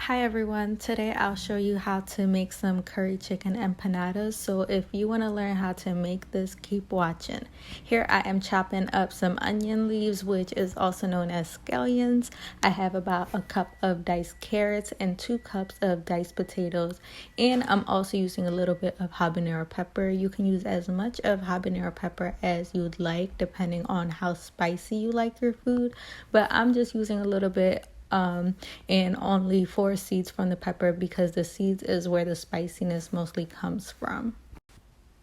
Hi everyone, today I'll show you how to make some curry chicken empanadas. So if you want to learn how to make this, keep watching. Here I am chopping up some onion leaves, which is also known as scallions. I have about a cup of diced carrots and 2 cups of diced potatoes. And I'm also using a little bit of habanero pepper. You can use as much of habanero pepper as you'd like, depending on how spicy you like your food. But I'm just using a little bit and only 4 seeds from the pepper because the seeds is where the spiciness mostly comes from.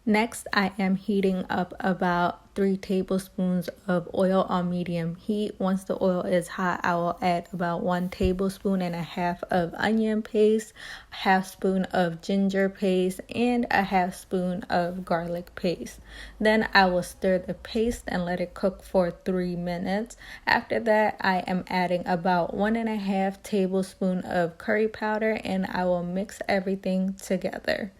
Next, I am heating up about 3 tablespoons of oil on medium heat. Once the oil is hot, I will add about 1.5 tablespoons of onion paste, 1/2 spoon of ginger paste, and 1/2 spoon of garlic paste. Then I will stir the paste and let it cook for 3 minutes. After that, I am adding about 1.5 tablespoons of curry powder, and I will mix everything together.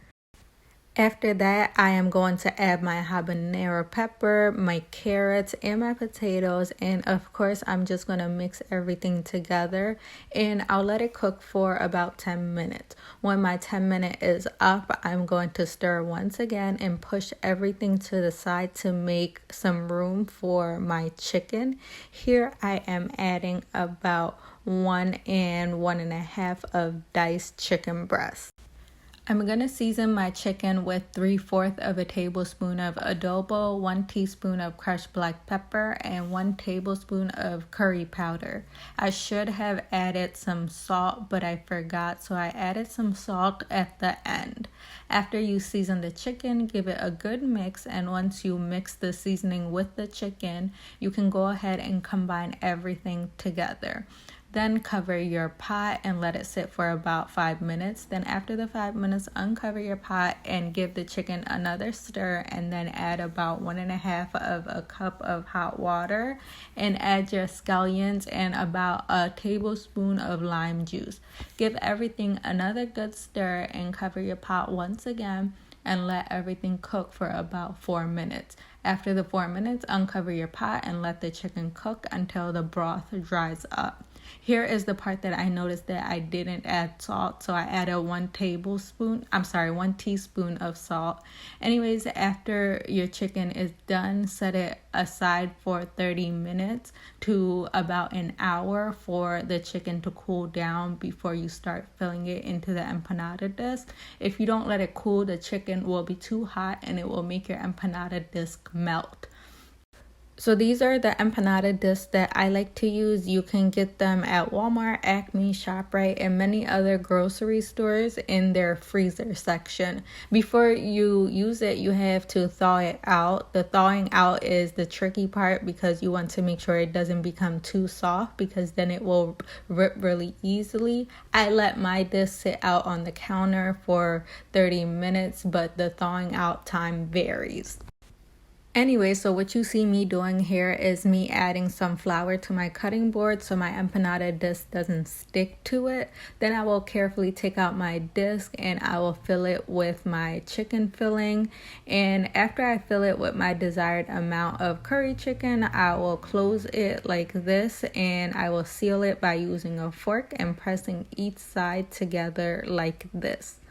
After that, I am going to add my habanero pepper, my carrots, and my potatoes. And of course, I'm just going to mix everything together. And I'll let it cook for about 10 minutes. When my 10 minute is up, I'm going to stir once again and push everything to the side to make some room for my chicken. Here I am adding about 1 and 1.5 of diced chicken breast. I'm going to season my chicken with 3/4 of a tablespoon of adobo, 1 teaspoon of crushed black pepper, and 1 tablespoon of curry powder. I should have added some salt, but I forgot, so I added some salt at the end. After you season the chicken, give it a good mix, and once you mix the seasoning with the chicken, you can go ahead and combine everything together. Then cover your pot and let it sit for about 5 minutes. Then after the 5 minutes, uncover your pot and give the chicken another stir, and then add about 1.5 of a cup of hot water and add your scallions and about a tablespoon of lime juice. Give everything another good stir and cover your pot once again and let everything cook for about 4 minutes. After the 4 minutes, uncover your pot and let the chicken cook until the broth dries up. Here is the part that I noticed that I didn't add salt, so I added 1 teaspoon of salt. Anyways, after your chicken is done, set it aside for 30 minutes to about an hour for the chicken to cool down before you start filling it into the empanada disc. If you don't let it cool, the chicken will be too hot and it will make your empanada disc melt. So these are the empanada discs that I like to use. You can get them at Walmart, Acme, ShopRite, and many other grocery stores in their freezer section. Before you use it, you have to thaw it out. The thawing out is the tricky part because you want to make sure it doesn't become too soft because then it will rip really easily. I let my disc sit out on the counter for 30 minutes, but the thawing out time varies. Anyway, so what you see me doing here is me adding some flour to my cutting board so my empanada disc doesn't stick to it. Then I will carefully take out my disc and I will fill it with my chicken filling. And after I fill it with my desired amount of curry chicken, I will close it like this and I will seal it by using a fork and pressing each side together like this.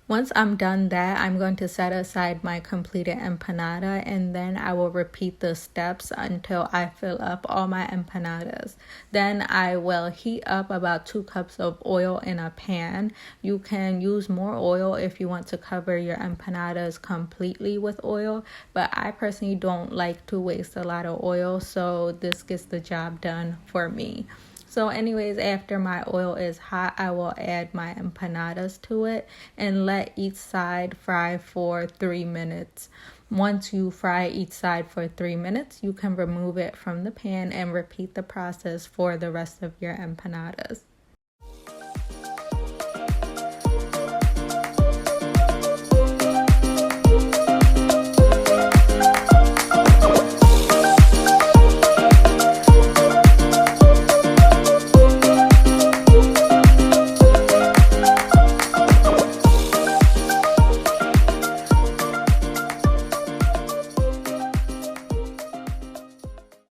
Once I'm done that, I'm going to set aside my completed empanada and then I will repeat the steps until I fill up all my empanadas. Then I will heat up about 2 cups of oil in a pan. You can use more oil if you want to cover your empanadas completely with oil, but I personally don't like to waste a lot of oil, so this gets the job done for me. So anyways, after my oil is hot, I will add my empanadas to it and let each side fry for 3 minutes. Once you fry each side for 3 minutes, you can remove it from the pan and repeat the process for the rest of your empanadas.